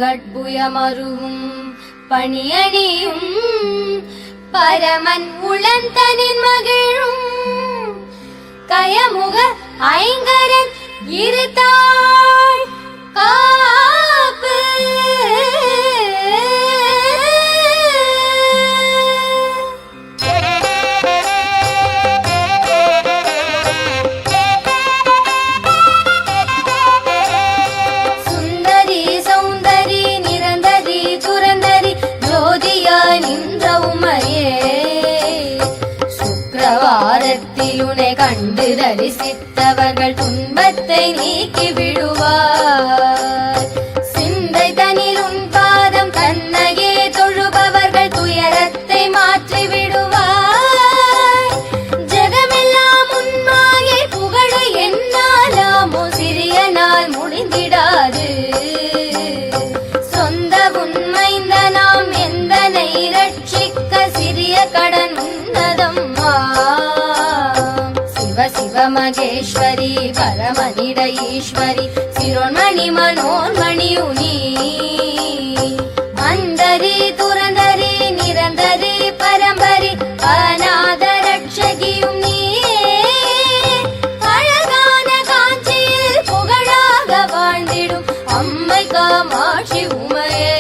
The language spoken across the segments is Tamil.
பங்கட்புயமருவும் பணியணியும் பரமன் உளந்தனின் மகிழும் கயமுக ஐங்கரன் இருத்தாள் காப்பு சுந்தரி சௌந்தரி நிரந்தரி துரந்தரி ஜோதியா நின்ற உமையே சுக்கிரவாரத்தில் உன்னை கண்டு தரிசித்தவர்கள் துன்பத்தை நீக்கி விடுவார் சிந்தை தனில் உன் பாதம் தன்னையே தொழுபவர்கள் துயரத்தை மாற்றி விடுவார் ஜெகமெல்லாம் உன்மாயை புகழ என்னாலாமோ சிறிய நாள் முடிந்திடாது சொந்த உண்மைந்த நாம் எந்தனை ரட்சிக்க சிறிய கடன் உன்னதம்மா சிவ சிவ மகேஸ்வரி பரமனிட ஈஸ்வரி சிரோன்மணி மனோன்மணியுனி அந்தரி துரந்தரி நிரந்தரி பரம்பரி அநாத ரட்சகியும் நீயே அழகான காஞ்சியில் புகழாக வாழ்ந்திடும் அம்மை காமாட்சி உமையே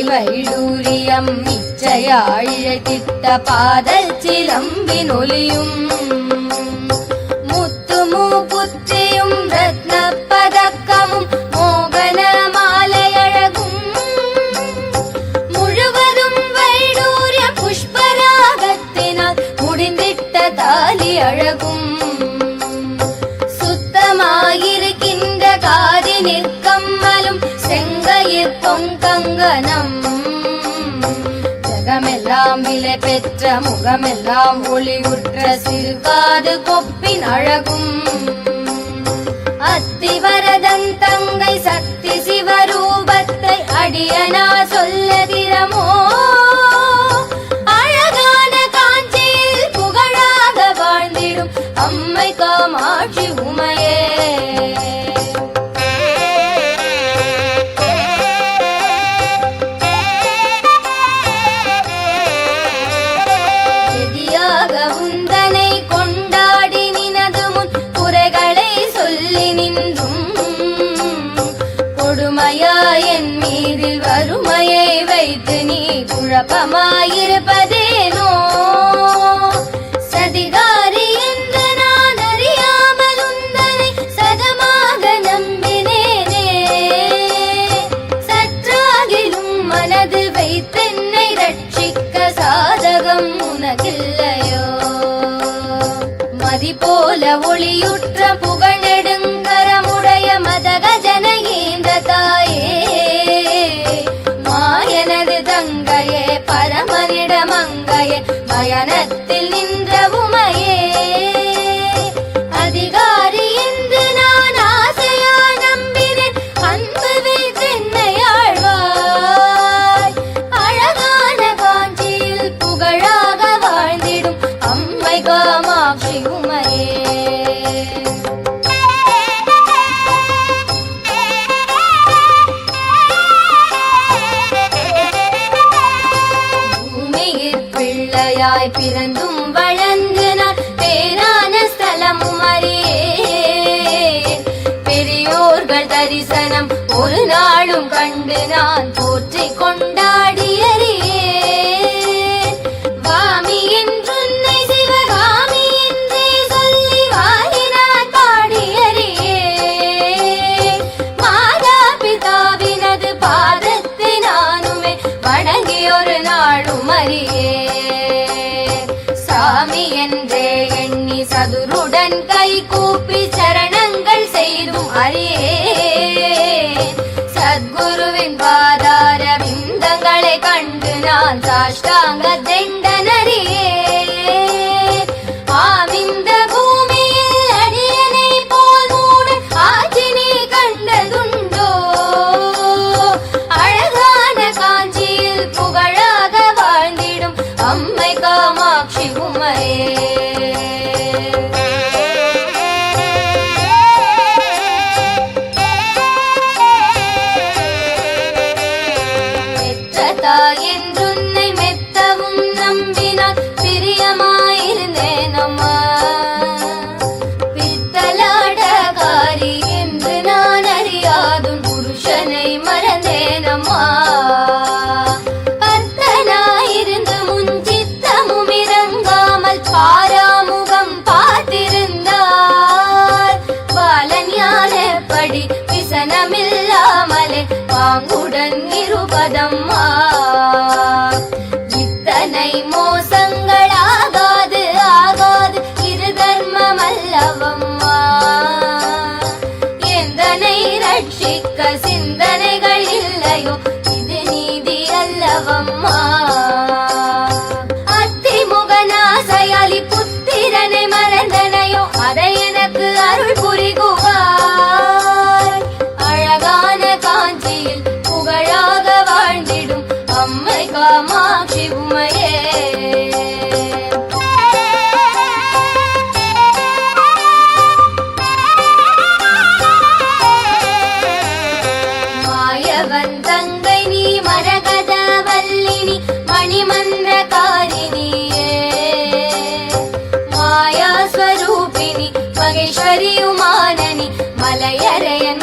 வைடூரியம் இச்சையாழித்திட்ட பாதல் சிலம்பின் ஒலியும் முத்துமூ புத்தியும் ரத்ன பதக்கமும் மோகன மாலையழகும் முழுவதும் வைடூரிய புஷ்பராகத்தினால் முடிந்திட்ட தாலி அழகும் சுத்தமாயிருக்கின்ற காதி நிற்கம்மலும் செங்கையிற் பொங்கங்கனம் ஜகமெல்லாம் விலை பெற்ற முகமெல்லாம் ஒளிவுற்ற சிறுகாது கொப்பின் அழகும் அத்திவரதன் தங்கை சக்தி சிவரூபத்தை அடியனா சொல்ல திறமோ அழகான காஞ்சியில் புகழாக வாழ்ந்திடும் அம்மை காமாட்சி உமையே உந்தனை கொண்டாடி நினது முன் குறைகளை சொல்லி நின்றும் கொடுமையா என் மீதில் வறுமையை வைத்து நீ குழப்பமாயிருப்பதேனோ சதிகாரி என்று நான் அறியாமல் உந்தனை சதமாக நம்பினேனே சற்றாகிலும் மனது வைத்தென்னை ரட்சிக்க சாதகம் உனக்கில்லையோ மதி போல ஒளியுற்ற புகழெடுங்கரமுடைய மதகஜன ஏந்த தாயே மாயனது தங்கையே பரமனிட மங்கையே மயனத்தில் நின்ற உமையே அதிகாரி என்று நான் ஆசையா நம்பினேன் அன்பு வைத்தென்னை ஆழ்வாய் அழகான காஞ்சியில் புகழாக வாழ்ந்திடும் அம்மை காமாட்சி உமையே பூமியிற் பிள்ளையாய் பிறந்தும் வளர்ந்து நான் பேரான ஸ்தலமும் அறியேன் பெரியோர்கள் தரிசனம் ஒரு நாளும் கண்டு நான் போற்றி கொண்டாடி அறியேன் வாமி என்றுன்னை சிவகாமி என்றே சொல்லி வாயினான் பாடி அறியேன் மாதா பிதாவினது பாதத்தை நானுமே வணங்கி ஒரு நாளும் அறியேன் சாமி என்றே எண்ணி சதுருடன் கை கூப்பி சரணங்கள் செய்தும் அறியேன் சத்குருவின் பாதார விந்தங்களை கண்டு நான் சாஷ்டாங்க தண்டனறியேன் ஆமிந்த பூமியில் அடியனை போல் மூட ஆட்சி நீ கண்ட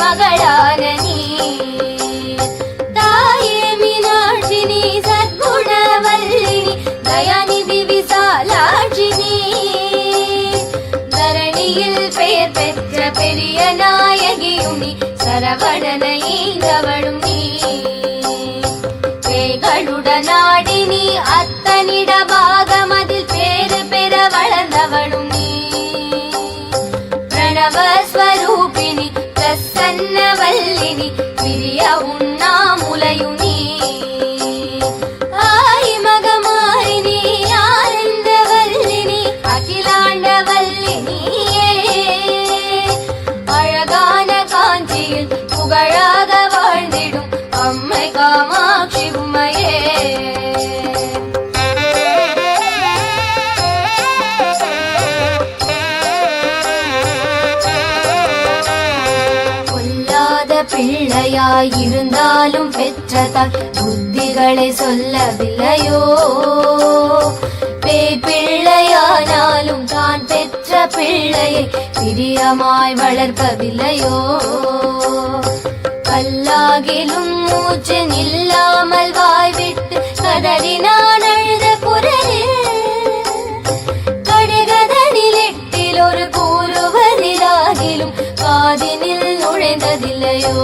மகளான நீ தாயே மீனாட்சி நீ சத்குணவல்லினி தயாநிதி விசாலாட்சி நீ தரணியில் பெயர் பெற்ற பெரிய நாயகியும் நீ சரவணனை ஈந்தவளும் நீ பேய்களுடனாடி நீ அத்தனிட பாகமதில் பேரு பெற வளர்ந்தவளும் நீ பிரணவஸ்வரூபிணி பிரசன்னவல்லினி பிரிய உண்ணாமுலையும் நீ ஆய் மகமாயினி ஆனந்தவல்லினி அகிலாண்டவல்லினியே அழகான காஞ்சியில் புகழாக வாழ்ந்திடும் அம்மை காமாட்சி உமையே பிள்ளையாயிருந்தாலும் பெற்றதால் புத்திகளை சொல்லவில்லையோ பேய் பிள்ளையானாலும் தான் பெற்ற பிள்ளையை பிரியமாய் வளர்க்கவில்லையோ கல்லாகிலும் மூச்சு நில்லாமல் வாய்விட்டு கதறினான் அழுத குரலில் கடுகதனில் எட்டில் ஒரு கூறுவதிலாகிலும் காதினில் நுழைந்ததில்லையோ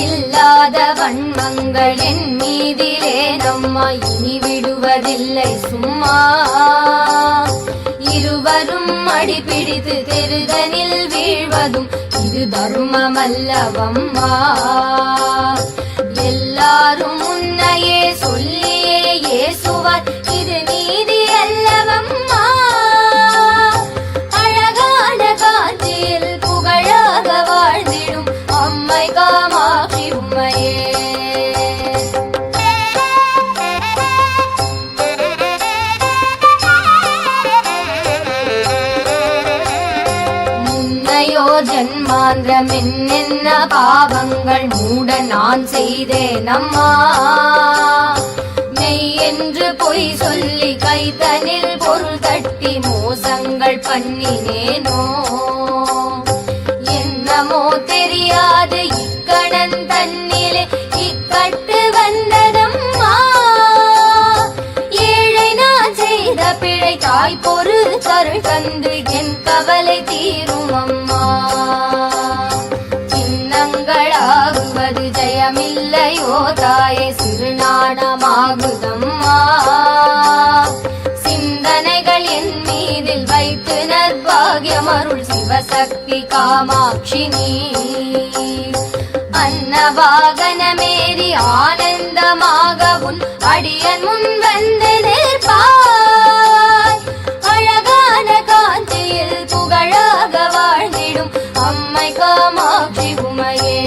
இல்லாத வன்மங்கள் என் மீதிலே நம்மா இனி விடுவதில்லை சும்மா இருவரும் அடிபிடித்து தெருதனில் வீழ்வதும் இது தர்மமல்லவம்மா எல்லாரும் உன்னையே சொல்லியே ஏசுவார் இது நீதி அல்லவம்மா அழகான காட்சியில் புகழாக வாழ்ந்திடும் அம்மை காமாட்சி உம்மையே ஜன்மாந்திரம் என்னென்ன பாவங்கள் மூட நான் செய்தேன் அம்மா மெய் என்று பொய் சொல்லி கைத்தனில் பொருள் தட்டி மோசங்கள் பண்ணினேனோ என்னமோ தெரியாது இக்கணன் தன்னிலே இக்கட்டு வந்ததம்மா ஏழை நான் செய்த பிழை தாய் பொரு கருள் தந்து என் கவலை தீரும் அம்மா சின்னங்களாகுவது ஜெயமில்லையோ தாயே சிறுநாடமாகுதம்மா சிந்தனைகள் என் மீதில் வைத்து நற்பாகியம் அருள் சிவசக்தி காமாட்சி நீ அன்னவாகனமேறி ஆனந்தமாக உன் அடியன் முன் வந்து நிற்பாய் அழகான காஞ்சியில் புகழாக வாழ்ந்திடும் அம்மை காமாட்சி உமையே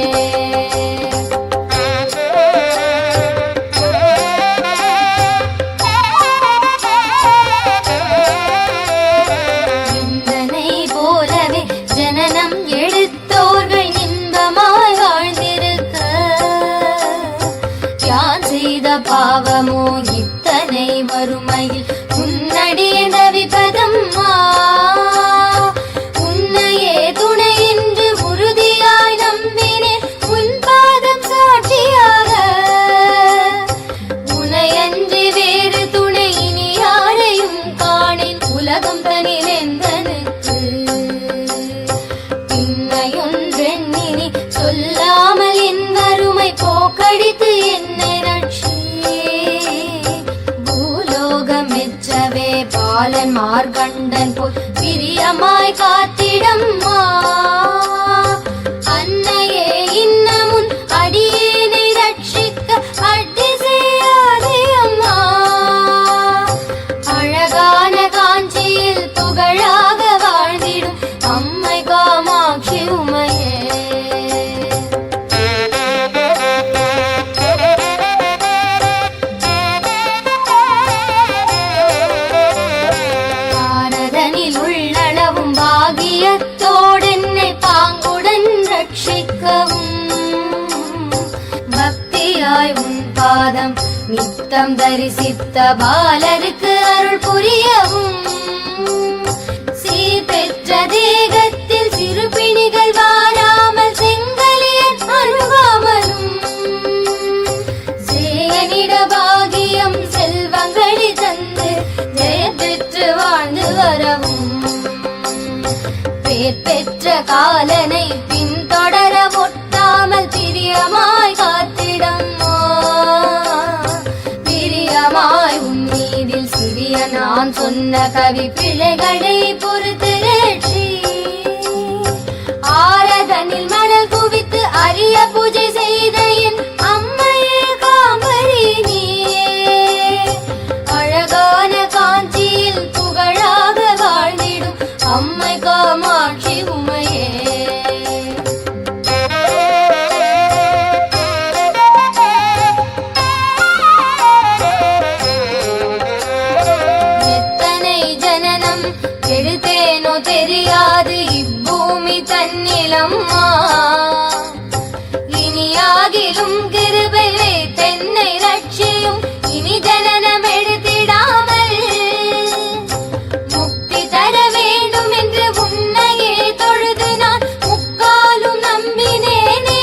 இந்தனை போலவே ஜனனம் எடுத்தோர்கள் இன்பமாய் வாழ்ந்திருக்க யான் செய்த பாவமோ இத்தனை வறுமையில் உன்னடியே தவிப்பதம்மா உன்னையே துணை என்று உறுதியாய் நம்பினேன் உன் பாதம் சாட்சியாக உனையன்றி வேறு துணை இனி யாரையும் காணேன் உலகம் தனிலெந்தனுக்கு பின்னையொன்றெண்ணினி சொல்லாமல் என் வறுமை போக்கடித்து என்னை ரட்சி பூலோகம் மெச்சவே பாலன் மார்கண்டன் போல் பிரியமாய் காத்திடம்மா அன்னையே இன்னமுன் அடியேனை ரட்சிக்க அடி செய்யாதே அம்மா அழகான காஞ்சியில் புகழாக வாழ்ந்திடும் அம்மை காமாட்சி உமையே பாகியத்தோடென்னை பாங்குடன் ரட்சிக்கவும் பக்தியாய் உன் பாதம் நித்தம் தரிசித்த பாலருக்கு அருள் புரியவும் சீர் பெற்ற தேகத்தில் சிறு பிணிகள் வாரா பேர் பெற்ற காலனை பின்தொடர ஒட்டாமல் பிரியமாய் காத்திடம்மா. பிரியமாய் உன் மீதில் சிறிய நான் சொன்ன கவி பிழைகளை பொறுத்து ரட்சி. ஆரதனில் மணல் குவித்து அரிய பூஜை செய்த என் அம்மையே காம்பரி நீயே. அழகான காஞ்சியில் புகழாக வாழ்ந்திடும் அம்மை காமாட்சி உமையே. எத்தனை ஜனனம் எடுத்தேனோ தெரியாது இப்பூமி தன்னிலம்மா. இனியாகிலும் கிருபையே தென்னை ரட்சியும் இனி ஜனனம் எடுத்திடாமல் முக்தி தர வேண்டும் என்று உன்னையே தொழுது நான் முக்காலும் நம்பினேனே.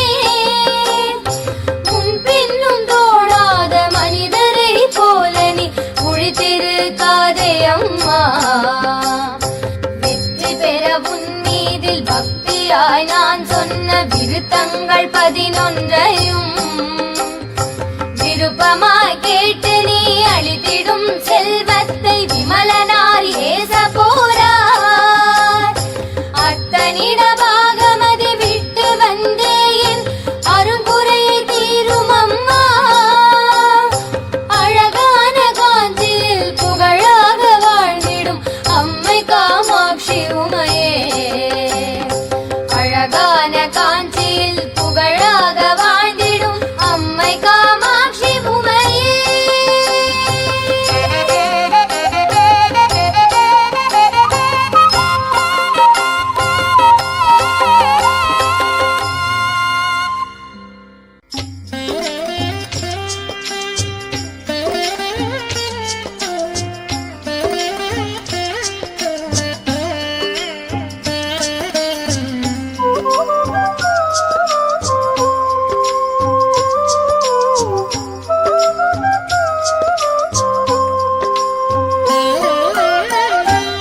முன் பின்னும் தோடாத மனிதரை போல நீ உழித்திருக்காதே அம்மா. வெற்றி பெற உன் மீதில் பக்தியாய் நான் சொன்ன விருத்தங்கள் 11ஐயும் விருப்பமாய் கேட்டு நீ அளித்திடும் செல்வத்தை விமலனார் ஏச போறார். அத்தனிட பாகமதி விட்டு வந்தே என் அருங்குறையை தீரும் அம்மா. அழகான காஞ்சியில் புகழாக வாழ்ந்திடும் அம்மை காமாட்சி உமையே. அழகான காஞ்சியில் புகழாக வாழ்ந்திடும் அம்மை காமாட்சி உமையே.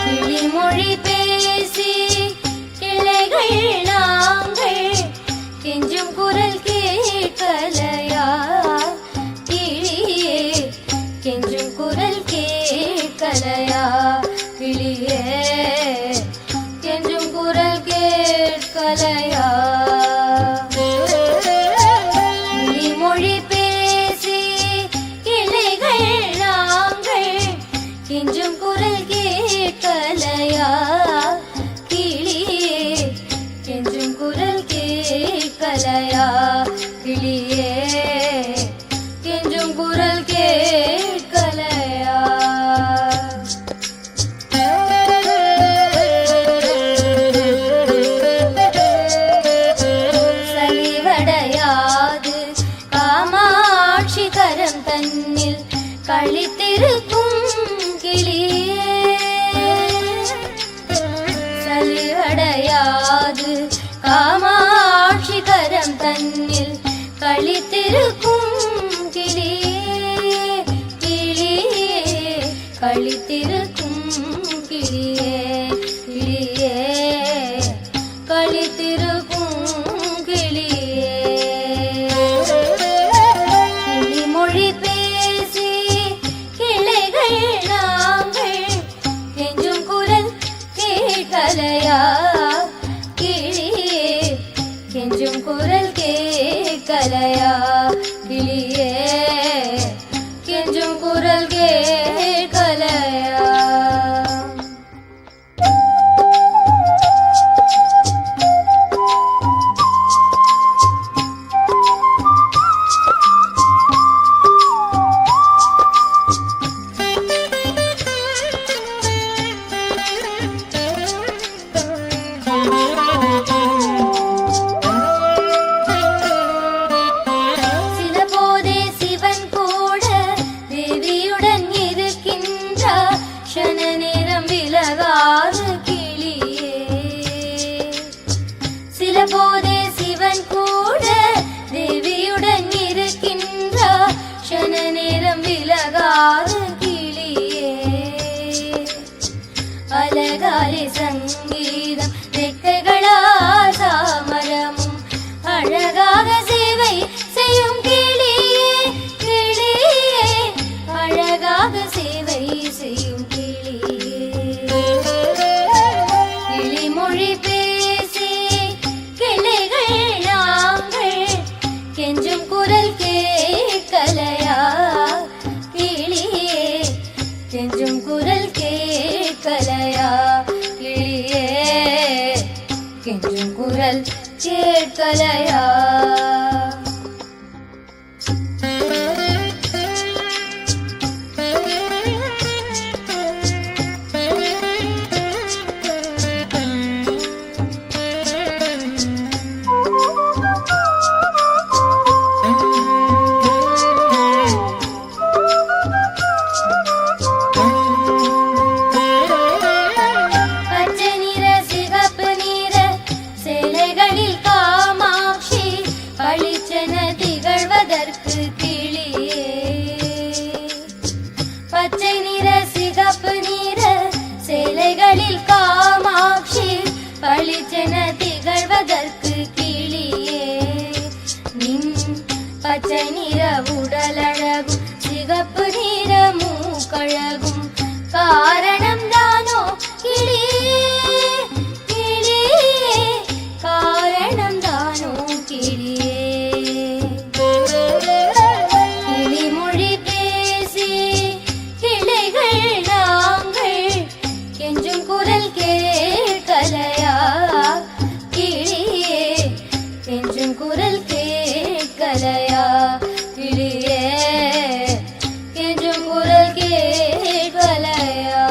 கிளிமொழி பேசி கிளைகள் நாங்கள் கெஞ்சும் குரல் கேட்கலையா. கிளியே கெஞ்சும் குரல் கேட்கலையா. கிளியே கெஞ்சும் குரல் கேட்கலையா. கிளிமொழி பேசி கிளைகள் நாங்கள் கெஞ்சும் குரல் கேட்கலையா. கிளியே கெஞ்சும் குரல் கேட்கலையா. கிளியே கெஞ்சும் குரல் கேட்கலையா. சலிவடையாது காமாட்சி கரம் தன்னில் கழித்திருக்கும் கிளியே. சலிவடையாது காமாட்சி கரம் தன்னில் கழித்திருக்கும் கிளியே. கிளியே கழித்திருக்கும் கிளியே. கிளியே கழித்திருக்கும் கிளியே. கிளிமொழி பேசி கிளைகள் நாங்கள் கெஞ்சும் குரல் கேட்கலையா. கிளியே கெஞ்சும் குரல் கேட்கலையா. கிளியே கெஞ்சும் குரல் கேட்கலையா. சில போதே சிவன் கூட தேவியுடன் இருக்கின்றார். க்ஷண நேரம் விலகாது கிளியே. சில போதே சிவன் கூட தேவியுடன் இருக்கின்றார். க்ஷண நேரம் விலகாது கிளியே. அலகாலி சங்கீதம் கெஞ்சும் குரல் கேட்கலையா? பளிச்சென திகழ்வதற்கு கிளியே, நின் பச்சை நிற உடலழகும் சிகப்பு நிற மூக்கழகும் காரணம் தானோ கிளியே, கிளியே காரணம் தானோ கிளியே. கிளிமொழி பேசி கிளைகள் நாங்கள் கெஞ்சும் குரல் கேட்கலையா? கிளியே கெஞ்சும் குரல் கேட்கலையா? கிளியே கெஞ்சும் குரல் கேட்கலையா?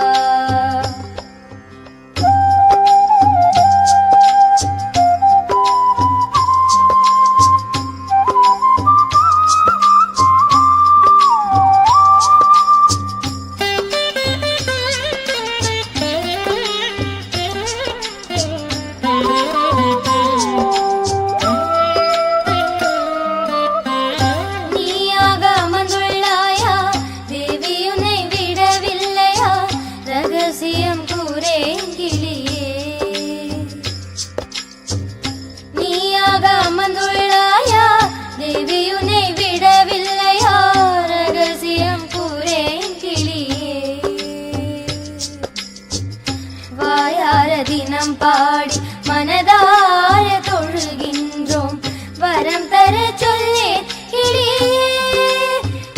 தினம் பாடி மனதார தொழுகின்றோம், வரம் தர சொல்லே கிளியே,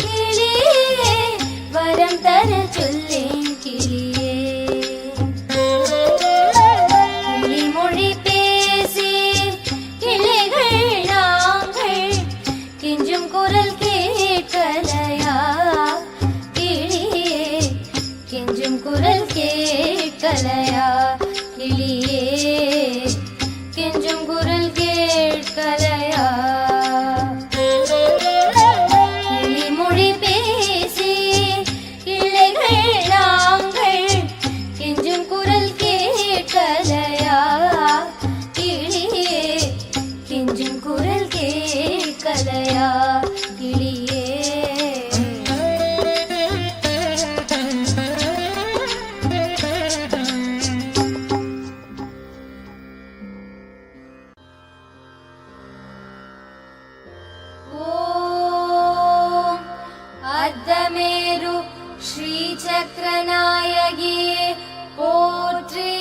கிளியே வரம் தர சொல்லேன் கிளியே. கிளிமொழி பேசி கிளைகள் நாங்கள் கெஞ்சும் குரல் கேட்கலையா? கிளியே கெஞ்சும் குரல் கேட்கலையா? கிளியே கெஞ்சும் குரல் கேட்கலையா? கிளிமொழி பேசி கிளைகள் நாங்கள் கெஞ்சும் குரல் கேட்கலையா? கிளியே கெஞ்சும் குரல் கேட்கலையா? கிளியே அர்த்தமேரு ஸ்ரீ சக்கரநாயகியே போற்றி.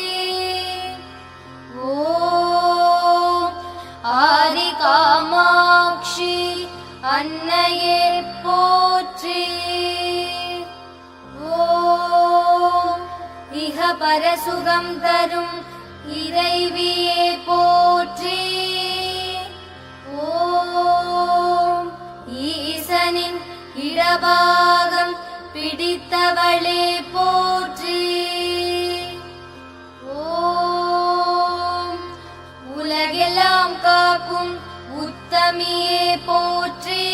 ஓம் ஆதி காமாட்சி அன்னையே போற்றி. ஓம் இஹ பரசுகம் தரும் இறைவியே போற்றி. ஓம் ஈசனின் இடபாகம் பிடித்தவளே போற்றி. ஓம் உலகெல்லாம் காக்கும் உத்தமியே போற்றி.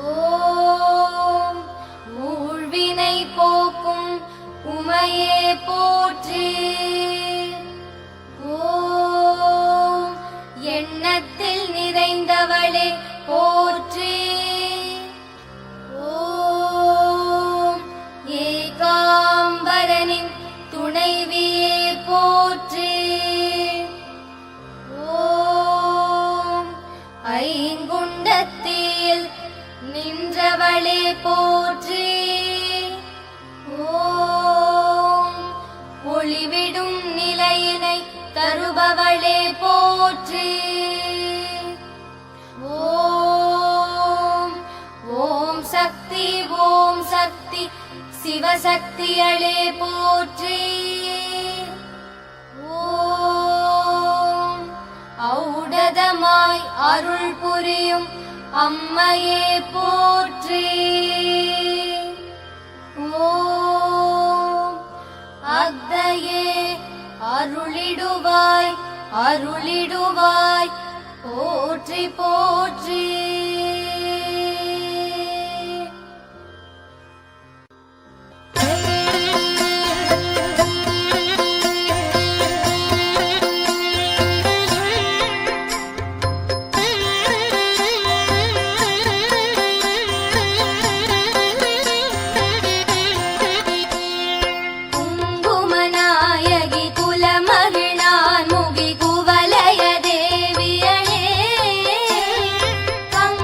ஓம் ஊழ்வினை போக்கும் உமையே போற்றி. ஓம் எண்ணத்தில் நிறைந்தவளே போற்றி. ஓம் ஏகாம்பரனின் துணைவியே போற்றி. ஓம் ஐங்குண்டத்தில் நின்றவளே போற்றி. ஓம் ஒளிவிடும் நிலையினை தருபவளே போற்றி. ஓம் ஓம் சக்தி ஓம் சக்தி சிவசக்தியளே போற்றி. ஓம் அருளிடுவாய் அருள் புரியும் அம்மையே போற்றி. ஓம் அக்தையே அருளிடுவாய் அருளிடுவாய் போற்றி போற்றி. குங்குமநாயகி குலமகிழான் முகி குவலய தேவியளே, கங்கையமுதே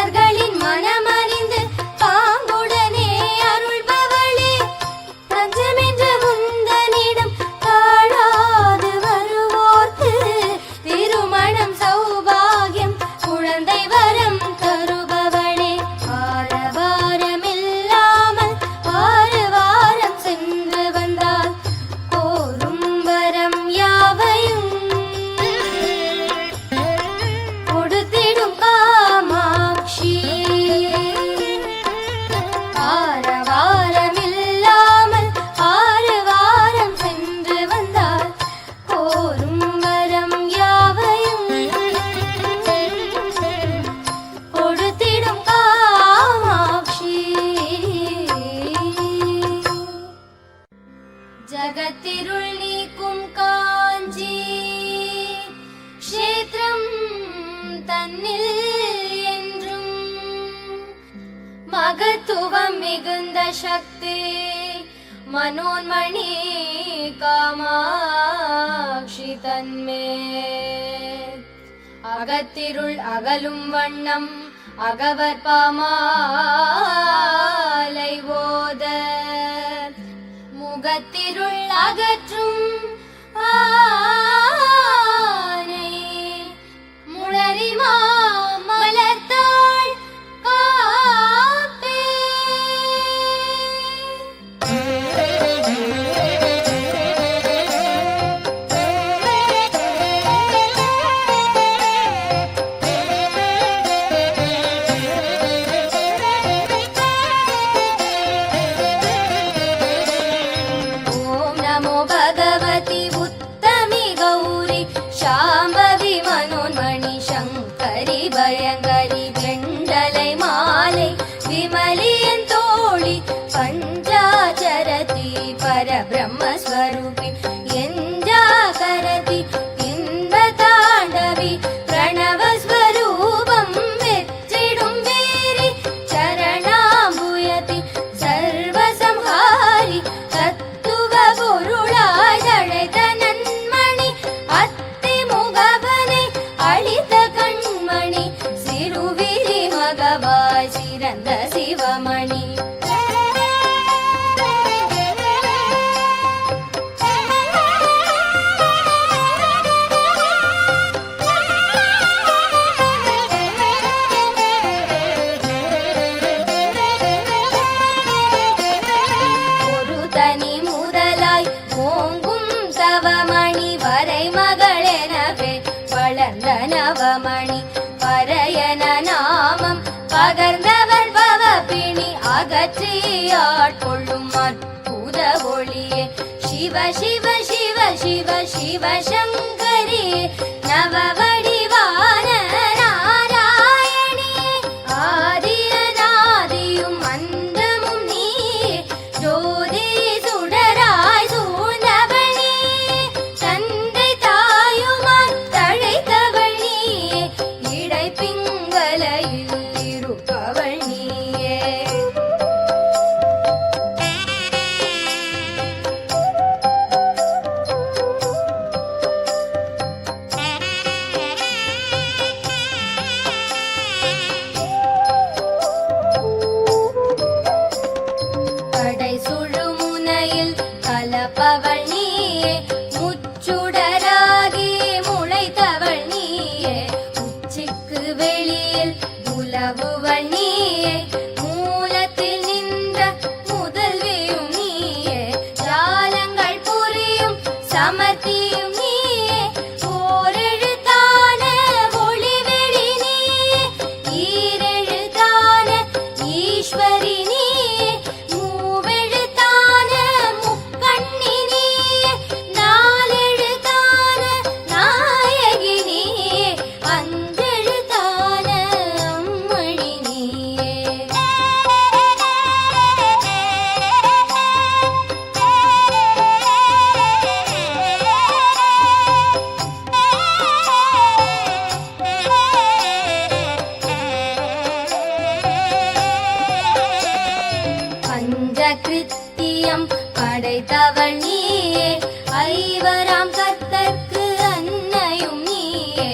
பக்தர்களின் மனமறிந்து பாங்குடனே அருள்பவளே, தஞ்சமென்ற முந்தனிடம் தாழாது வருவோர்க்கு திருமணம் சௌபாகியம் குழந்தை வரம் தருபவளே, ஆரவாரமில்லாமல் ஆறு வாரம் சென்று வந்தால் கோரும் வரம் யாவையும் கொடுத்திடும் காமாட்சி. ஆரவாரமில்லாமல் ஆறு வாரம் சென்று வந்தால் கோரும் வரம் யாவையும் கொடுத்திடும் காமாட்சி. ஜகத்திருள் நீக்கும் காஞ்சி க்ஷேத்திரம் தன்னில் என்றும் மகத்துவம் மிகுந்த சக்தி மனோன்மணி காமாட்சி தன்மேல் அகத்திருள் அகலும் வண்ணம் அகவர் பாமாலை ஓத முகத்திருள் அகற்றும் ஆனை முளரி மாமலர்த்தாள் காப்பே. ஓம் நமோ பகவதி உத்தமி கௌரி சாம்பவி மனோன்மணி சங்கரி பயங்கரி வெண்டலை மாலை விமலியன் தோழி பஞ்சாச்சரதி பரபிரம்மஸ்வரூபி எஞ்சாகரதி இன்ப தாண்டவி பிரணவஸ்வரூபம் வெற்றிடும் வீரி சரணாம்புயதி சர்வசம்ஹாரி தத்துவ பொருளாய் தழைத்த நன்மணி அத்தி முகவனை அளித்த கண்மணி சிறுவிரி மகவாய் சிறந்த சிவமணி. ஒரு தனி முதலாய் ஓங்கும் தவமணி வரை மகளெனவே வளர்ந்த நவமணி பரையன நாமம் பகர்ந்தவர் பவபிணி அகற்றி ஆட்கொள்ளும் அற்புத ஒளியே சிவ சிவ சிவ சிவ சிவ சங்கரியே நவ வடிவான நாராயணியே ஆதியனாதியும் அந்தமும் நீயே ஜோதி சுடராய் சூழ்ந்தவள் நீயே தந்தை தாயுமாய் தழைத்தவள் நீயே இடை பிங்கலையில் இருப்பவள் நீயே. கடை சுழுமுனையில் கலப்பவள் நீயே முச்சுடராகி முளைத்தவள் நீயே உச்சிக்கு வெளியில் உலவுவள் நீயே மூலத்தில் நின்ற முதல்வியும் நீயே ஜாலங்கள் புரியும் சமர்த்தியும் நீயே ஓரெழுத்தான ஒளிவெளி நீயே ஈரெழுத்தான ஈஸ்வரி நீயே மூவெழுத்தான முக்கண்ணி நீயே நாலெழுத்தான நாயகி நீயே அஞ்செழுத்தான அம்மணி நீயே. பஞ்சகிருத்தியம் படைத்தவள் நீயே ஐவராம் கர்த்தர்க்கு அன்னையும் நீயே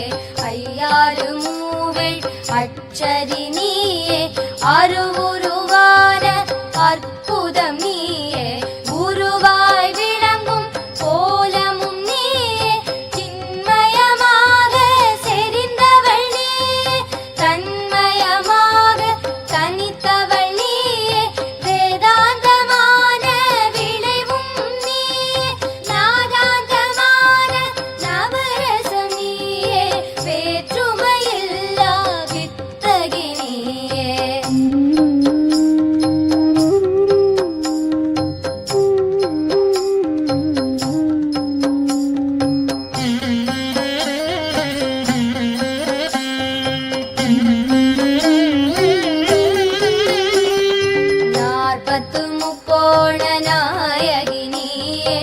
ஐயாறு மூவெள் அட்சரி நீ நீயே, அருவுருவான அற்புதம் நீயே, உருவாய் விளங்கும் கோலமும் நீயே, சின்மயமாக செறிந்தவள் நீயே, தன்மயமாக தனித்தவள் நீயே, வேதாந்தமான விளைவும் நீயே, நாதாந்தமான நவரசம் நீயே, வேற்றுமையில்லா வித்தகி நீயே. நாற்பத்து முக்கோண நாயகி நீயே,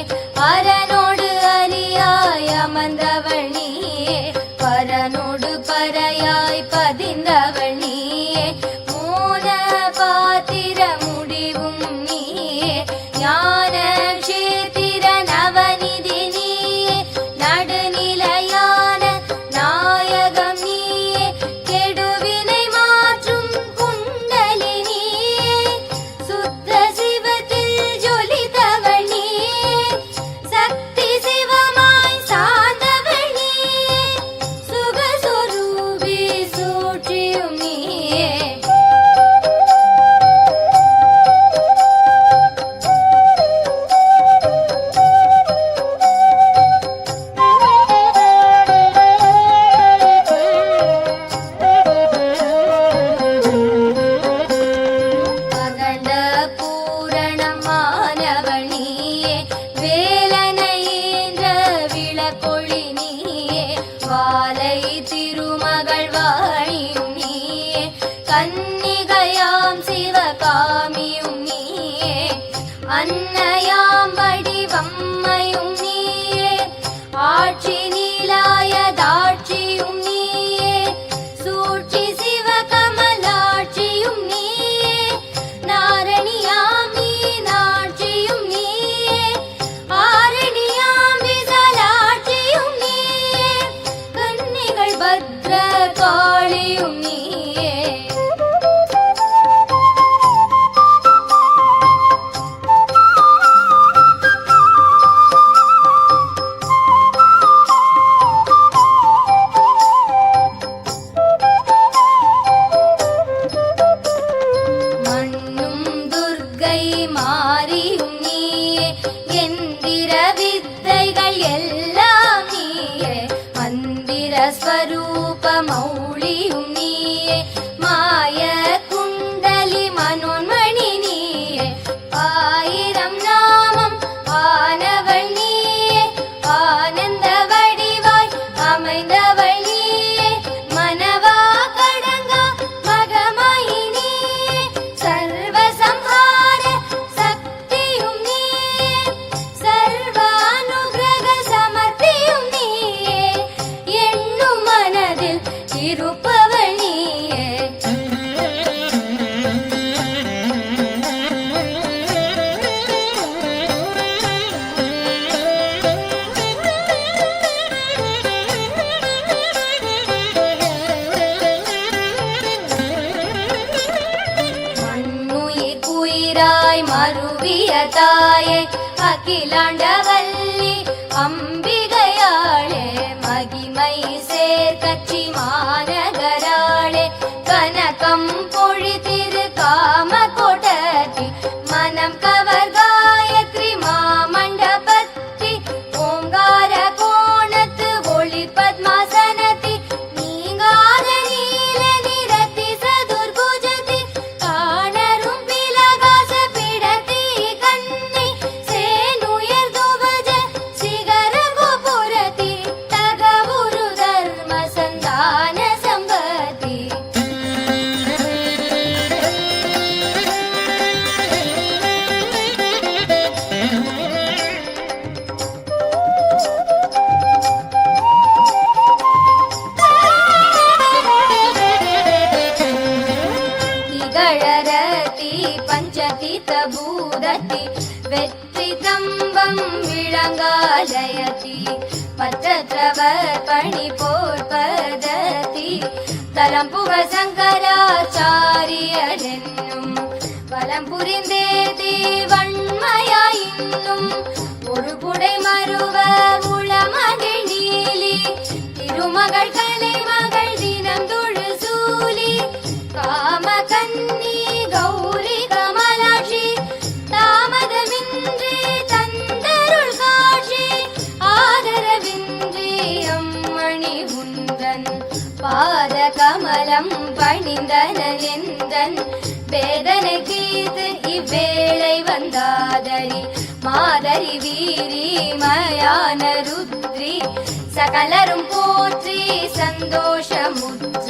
அரணோடு அரியாய் அமர்ந்தவள் நீயே, பரனோடு பறையாய் பதிந்தவள் நீயே, மூல பாத்திர முடிவும் நீயே, ஞான கஷேத்திர நவநிதி நீயே, நடுநிலையான நாயகம் நீயே, கெடுவினை மாற்றும் குண்டலி நீயே, சுத்த சிவத்தில் ஜொலித்தவள் நீயே, சக்தி சிவமாய் சார்ந்தவள் நீயே, சுகஸ்வரூபி சூழ்ச்சியும் நீயே. அகண்ட பூரணமானவள் நீயே, வேலனை ஈன்ற விளக்கொளி நீயே, வாலை திருமகள் வாணியும் நீயே, கன்னிகையாம் சிவகாமியும் நீயே, அன்னையாம் வடிவம்மையும் நீயே, ஆட்சி நீலாய தாட்சியும் நீயே, சூழ்ச்சி சிவகமலாட்சியும் நீயே, நாரணியாம் மீனாட்சியும் நீயே, ஆரணியாம் விசாலாட்சியும் நீயே, கன்னிகள் பத்ர காளியும் நீயே. மண்ணும் துர்க்கை மாரியும் நீயே, எந்திர வித்தைகள் எல்லாம் நீயே, மந்திர ஸ்வரூப மௌளியும் நீயே, மாய குண்டலி மனோன்மணி நீயே, ஆயிரம் நாமம் ஆனவள் நீயே, ஆனந்த வடிவாய் அமைந்தவள் நீயே, மனவா கடங்கா மகமாயி நீயே, சர்வ சம்ஹார சக்தியும் நீயே, சர்வானுகிரக சமர்த்தியும் நீயே, எண்ணும் மனதில் இருப்பவள் நீயே. மண்ணுயிர் குயிராய் மருவிய தாயே, அகிலாண்டவல்லி அம்பிகையாளே, மகிமை சேர்க்கச்சி மாநகராளே, கனகம் பொழிதிரு காம கொடத்தி, மனம் கவர் காயத்ரி மாமண்டபத்தி, ஓங்கார கோணத்து ஒளி பத்மாசனத்தி, நீங்காத நீல நிறத்தி சதுர்புஜதி, காணரும் பிலகாச பிடத்தி கண்ணி, சேனுயர் துவஜ சிகர கோபுரத்தி, தகவுரு தர்ம சந்தான சம்பத்தி. திகழரதி பஞ்சதீத பூதத்தி, வெற்றி தம்பம் விளங்காலயதி, பற்றற்றவர் பணி போர் பதத்தி, தலம் புகழ் சங்கராச்சாரியர் என்னும் வலம் புரிந்தே தேவன்மையாயின்னும் ஒரு புடை மருவ உளமகிழ் நீலி திருமகள் கலைமகள் தினம் தொழு சூலி காம கன்னி கௌரி கமலாட்சி தாமதமின்றி தந்தருள் காட்சி ஆதரவின்றி அம்மணி உந்தன் பாத கமலம் பணிந்தனெந்தன் வேதனை தீர்த்து இவ்வேளை வந்தாதரி மாதரி வீரி மயான ருத்ரி சகலரும் போற்றி சந்தோஷமுற்று